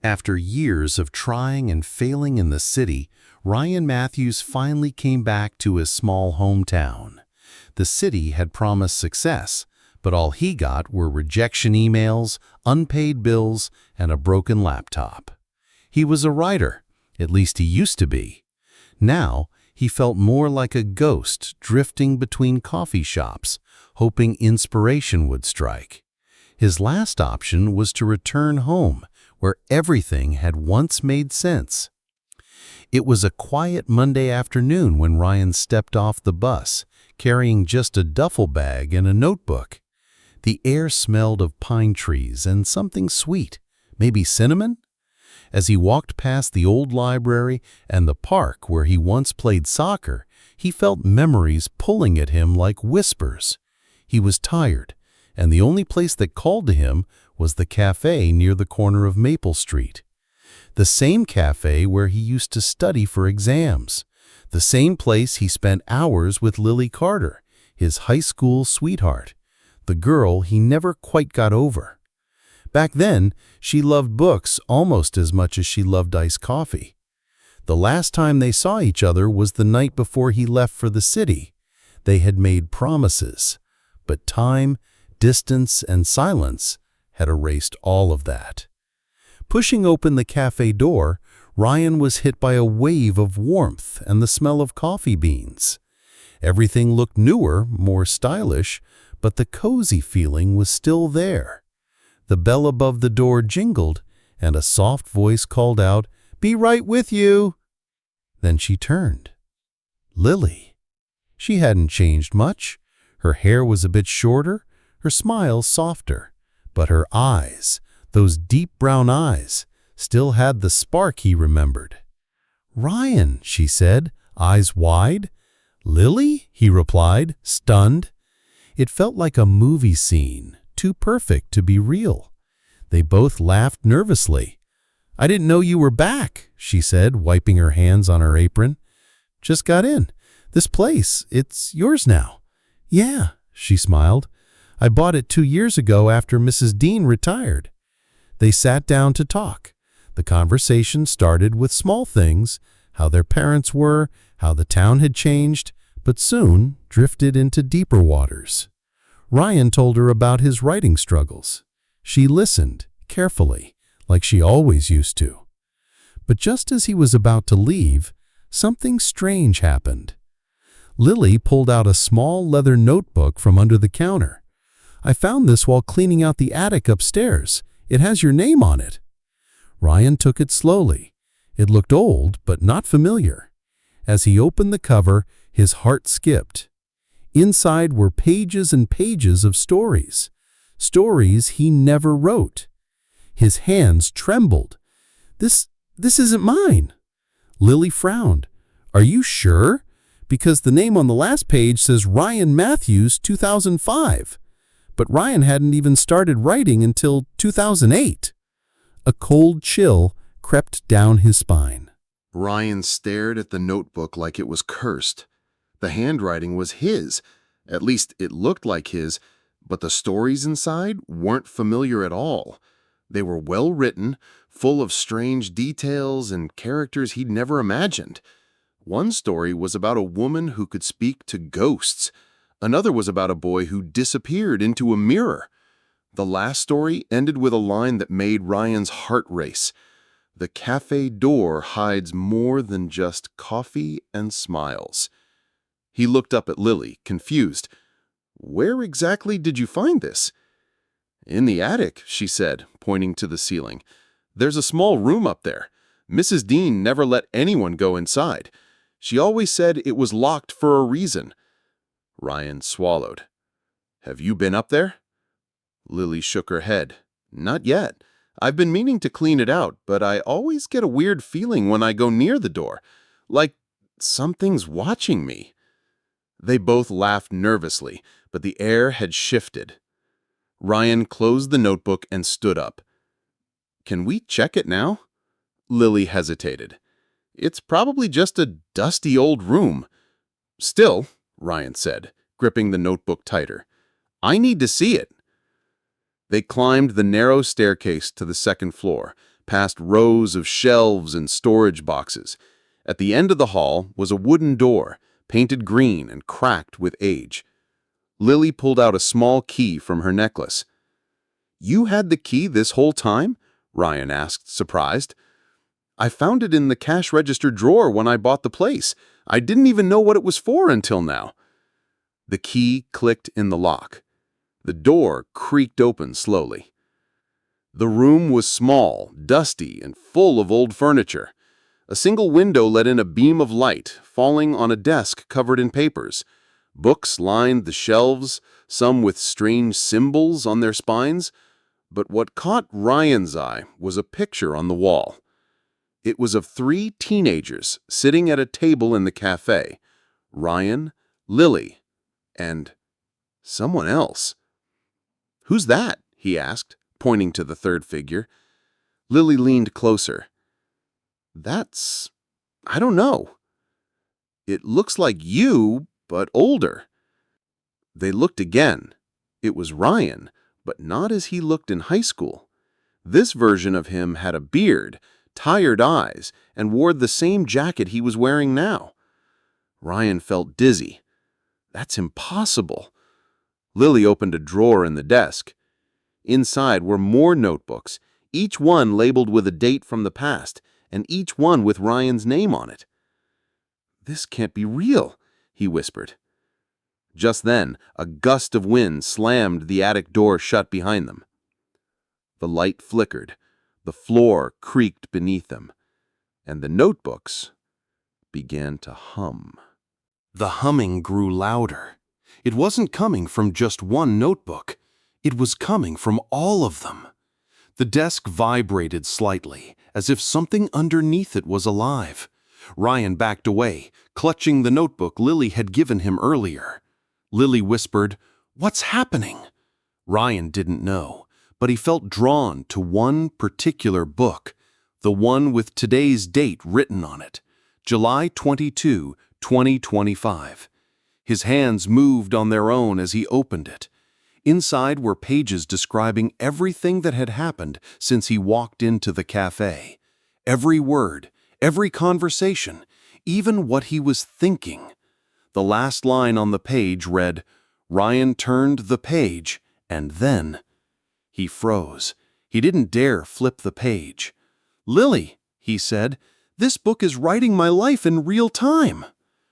After years of trying and failing in the city, Ryan Matthews finally came back to his small hometown. The city had promised success, but all he got were rejection emails, unpaid bills, and a broken laptop. He was a writer, at least he used to be. Now, he felt more like a ghost drifting between coffee shops, hoping inspiration would strike. His last option was to return home, where everything had once made sense. It was a quiet Monday afternoon when Ryan stepped off the bus, carrying just a duffel bag and a notebook. The air smelled of pine trees and something sweet, maybe cinnamon. As he walked past the old library and the park where he once played soccer, he felt memories pulling at him like whispers. He was tired, and the only place that called to him was the cafe near the corner of Maple Street. The same cafe where he used to study for exams. The same place he spent hours with Lily Carter, his high school sweetheart, the girl he never quite got over. Back then, she loved books almost as much as she loved iced coffee. The last time they saw each other was the night before he left for the city. They had made promises, but time, distance, and silence had erased all of that. Pushing open the cafe door, Ryan was hit by a wave of warmth and the smell of coffee beans. Everything looked newer, more stylish, but the cozy feeling was still there. The bell above the door jingled, and a soft voice called out, "Be right with you." Then she turned. Lily. She hadn't changed much. Her hair was a bit shorter, her smile softer, but her eyes, those deep brown eyes, still had the spark he remembered. "Ryan," she said, eyes wide. "Lily?" he replied, stunned. It felt like a movie scene, too perfect to be real. They both laughed nervously. "I didn't know you were back," she said, wiping her hands on her apron. "Just got in. This place, it's yours now." "Yeah," she smiled. "I bought it 2 years ago after Mrs. Dean retired." They sat down to talk. The conversation started with small things, how their parents were, how the town had changed, but soon drifted into deeper waters. Ryan told her about his writing struggles. She listened, carefully, like she always used to. But just as he was about to leave, something strange happened. Lily pulled out a small leather notebook from under the counter. "I found this while cleaning out the attic upstairs. It has your name on it." Ryan took it slowly. It looked old, but not familiar. As he opened the cover, his heart skipped. Inside were pages and pages of stories. Stories he never wrote. His hands trembled. This isn't mine." Lily frowned. "Are you sure? Because the name on the last page says Ryan Matthews, 2005. But Ryan hadn't even started writing until 2008. A cold chill crept down his spine. Ryan stared at the notebook like it was cursed. The handwriting was his. At least it looked like his, but the stories inside weren't familiar at all. They were well written, full of strange details and characters he'd never imagined. One story was about a woman who could speak to ghosts. Another was about a boy who disappeared into a mirror. The last story ended with a line that made Ryan's heart race. "The cafe door hides more than just coffee and smiles." He looked up at Lily, confused. "Where exactly did you find this?" "In the attic," she said, pointing to the ceiling. "There's a small room up there. Mrs. Dean never let anyone go inside. She always said it was locked for a reason." Ryan swallowed. "Have you been up there?" Lily shook her head. "Not yet. I've been meaning to clean it out, but I always get a weird feeling when I go near the door, like something's watching me." They both laughed nervously, but the air had shifted. Ryan closed the notebook and stood up. "Can we check it now?" Lily hesitated. "It's probably just a dusty old room." "Still," Ryan said, gripping the notebook tighter, "I need to see it." They climbed the narrow staircase to the second floor, past rows of shelves and storage boxes. At the end of the hall was a wooden door, painted green and cracked with age. Lily pulled out a small key from her necklace. "You had the key this whole time?" Ryan asked, surprised. "I found it in the cash register drawer when I bought the place. I didn't even know what it was for until now." The key clicked in the lock. The door creaked open slowly. The room was small, dusty, and full of old furniture. A single window let in a beam of light, falling on a desk covered in papers. Books lined the shelves, some with strange symbols on their spines. But what caught Ryan's eye was a picture on the wall. It was of 3 teenagers sitting at a table in the cafe: Ryan, Lily, and someone else. "Who's that?" he asked, pointing to the third figure. Lily leaned closer. I don't know. It looks like you, but older." They looked again. It was Ryan, but not as he looked in high school. This version of him had a beard, tired eyes, and wore the same jacket he was wearing now. Ryan felt dizzy. That's impossible. Lily opened a drawer in the desk. Inside were more notebooks, each one labeled with a date from the past, and each one with Ryan's name on it. "This can't be real," he whispered. Just then, a gust of wind slammed the attic door shut behind them. The light flickered, the floor creaked beneath them, and the notebooks began to hum. The humming grew louder. It wasn't coming from just one notebook. It was coming from all of them. The desk vibrated slightly, as if something underneath it was alive. Ryan backed away, clutching the notebook Lily had given him earlier. Lily whispered, "What's happening?" Ryan didn't know, but he felt drawn to one particular book, the one with today's date written on it, July 22, 2025. His hands moved on their own as he opened it. Inside were pages describing everything that had happened since he walked into the cafe. Every word, every conversation, even what he was thinking. The last line on the page read, Ryan turned the page, and then he froze. He didn't dare flip the page. "Lily," he said, "this book is writing my life in real time."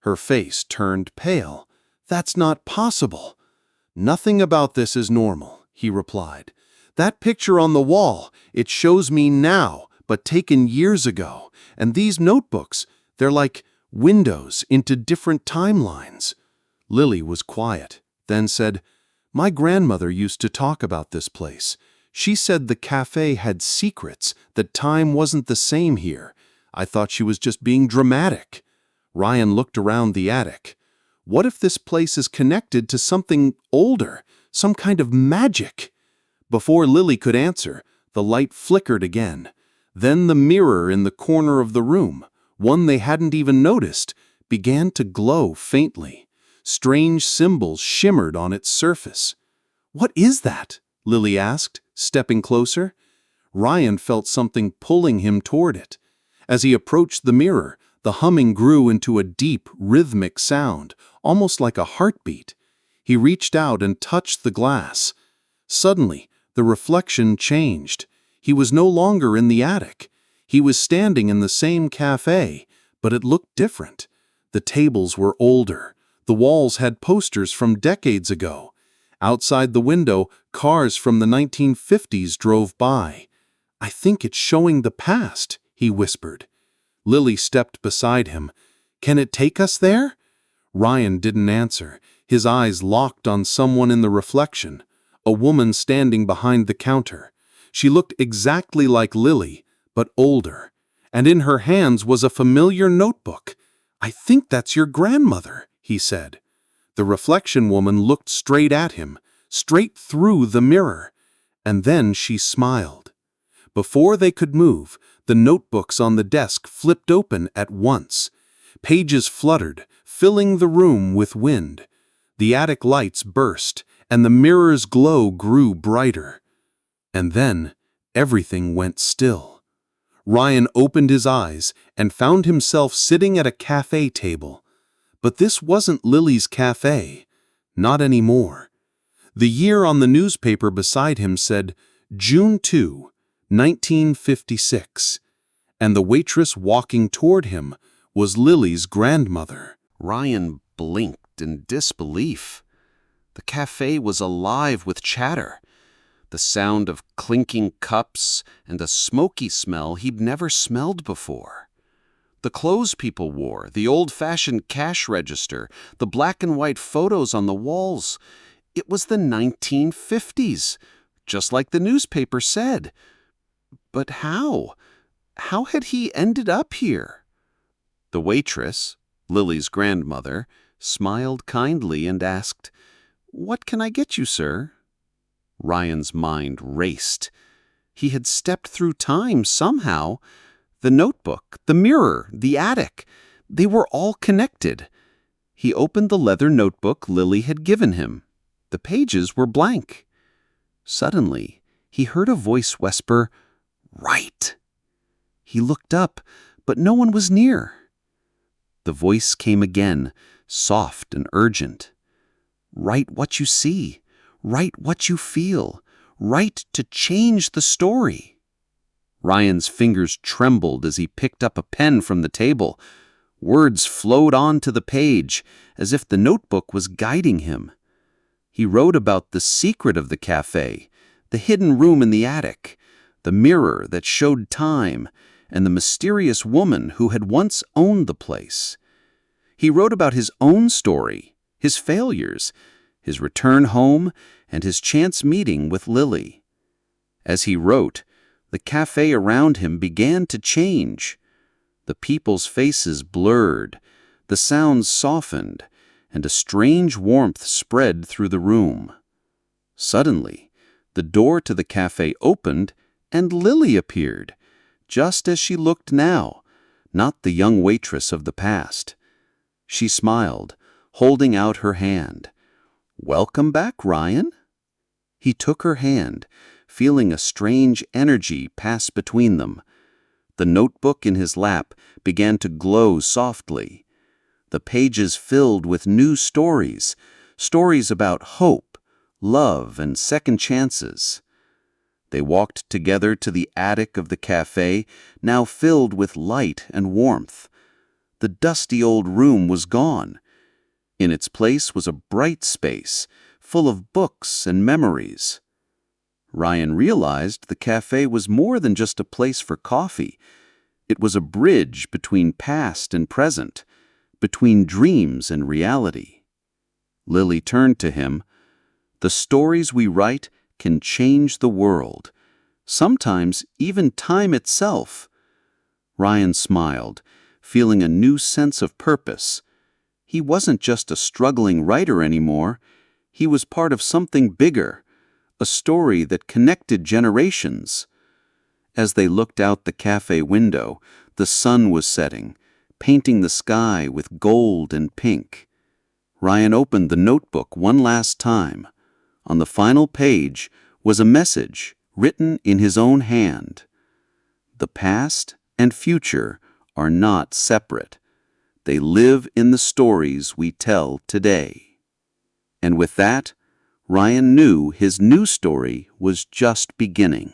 Her face turned pale. "That's not possible." "Nothing about this is normal," he replied. "That picture on the wall, it shows me now, but taken years ago. And these notebooks, they're like windows into different timelines." Lily was quiet, then said, "My grandmother used to talk about this place. She said the cafe had secrets, that time wasn't the same here. I thought she was just being dramatic." Ryan looked around the attic. What if this place is connected to something older, some kind of magic? Before Lily could answer, the light flickered again. Then the mirror in the corner of the room, one they hadn't even noticed, began to glow faintly. Strange symbols shimmered on its surface. "What is that?" Lily asked, stepping closer. Ryan felt something pulling him toward it. As he approached the mirror, the humming grew into a deep, rhythmic sound, almost like a heartbeat. He reached out and touched the glass. Suddenly, the reflection changed. He was no longer in the attic. He was standing in the same cafe, but it looked different. The tables were older. The walls had posters from decades ago. Outside the window, cars from the 1950s drove by. "I think it's showing the past," he whispered. Lily stepped beside him. "Can it take us there?" Ryan didn't answer. His eyes locked on someone in the reflection, a woman standing behind the counter. She looked exactly like Lily, but older, and in her hands was a familiar notebook. "I think that's your grandmother," he said. The reflection woman looked straight at him, straight through the mirror, and then she smiled. Before they could move, the notebooks on the desk flipped open at once. Pages fluttered, filling the room with wind. The attic lights burst, and the mirror's glow grew brighter. And then everything went still. Ryan opened his eyes and found himself sitting at a cafe table. But this wasn't Lily's cafe. Not anymore. The year on the newspaper beside him said June 2, 1956, and the waitress walking toward him was Lily's grandmother. Ryan blinked in disbelief. The cafe was alive with chatter, the sound of clinking cups and a smoky smell he'd never smelled before. The clothes people wore, the old-fashioned cash register, the black and white photos on the walls. It was the 1950s, just like the newspaper said. But how? How had he ended up here? The waitress, Lily's grandmother, smiled kindly and asked, "What can I get you, sir?" Ryan's mind raced. He had stepped through time somehow. The notebook, the mirror, the attic, they were all connected. He opened the leather notebook Lily had given him. The pages were blank. Suddenly, he heard a voice whisper, "Right." He looked up, but no one was near. The voice came again, soft and urgent. "Write what you see. Write what you feel. Write to change the story." Ryan's fingers trembled as he picked up a pen from the table. Words flowed onto the page, as if the notebook was guiding him. He wrote about the secret of the cafe, the hidden room in the attic, the mirror that showed time, and the mysterious woman who had once owned the place. He wrote about his own story, his failures, his return home, and his chance meeting with Lily. As he wrote, the cafe around him began to change. The people's faces blurred, the sounds softened, and a strange warmth spread through the room. Suddenly, the door to the cafe opened and Lily appeared, just as she looked now, not the young waitress of the past. She smiled, holding out her hand. "Welcome back, Ryan." He took her hand, feeling a strange energy pass between them. The notebook in his lap began to glow softly. The pages filled with new stories, stories about hope, love, and second chances. They walked together to the attic of the cafe, now filled with light and warmth. The dusty old room was gone. In its place was a bright space, full of books and memories. Ryan realized the cafe was more than just a place for coffee. It was a bridge between past and present, between dreams and reality. Lily turned to him. "The stories we write can change the world, sometimes even time itself." Ryan smiled, feeling a new sense of purpose. He wasn't just a struggling writer anymore. He was part of something bigger, a story that connected generations. As they looked out the cafe window, the sun was setting, painting the sky with gold and pink. Ryan opened the notebook one last time. On the final page was a message written in his own hand. "The past and future are not separate. They live in the stories we tell today." And with that, Ryan knew his new story was just beginning.